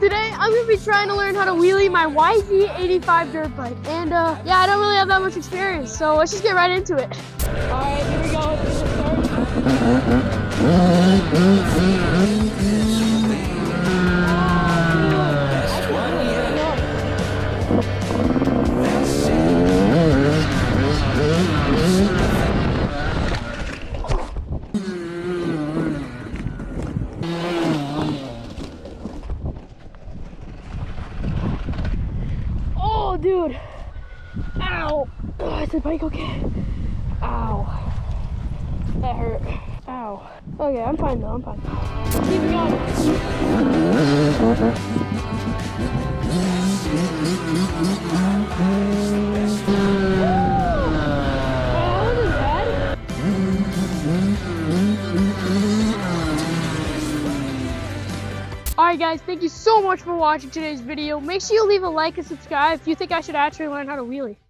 Today I'm going to be trying to learn how to wheelie my YZ85 dirt bike. And yeah, I don't really have that much experience, so let's just get right into it. Alright, here we go. Oh, dude. Ow. Oh, is the bike okay? Ow. That hurt. Ow. Okay, I'm fine though, I'm fine. Keep it going. Alright guys, thank you so much for watching today's video. Make sure you leave a like and subscribe if you think I should actually learn how to wheelie.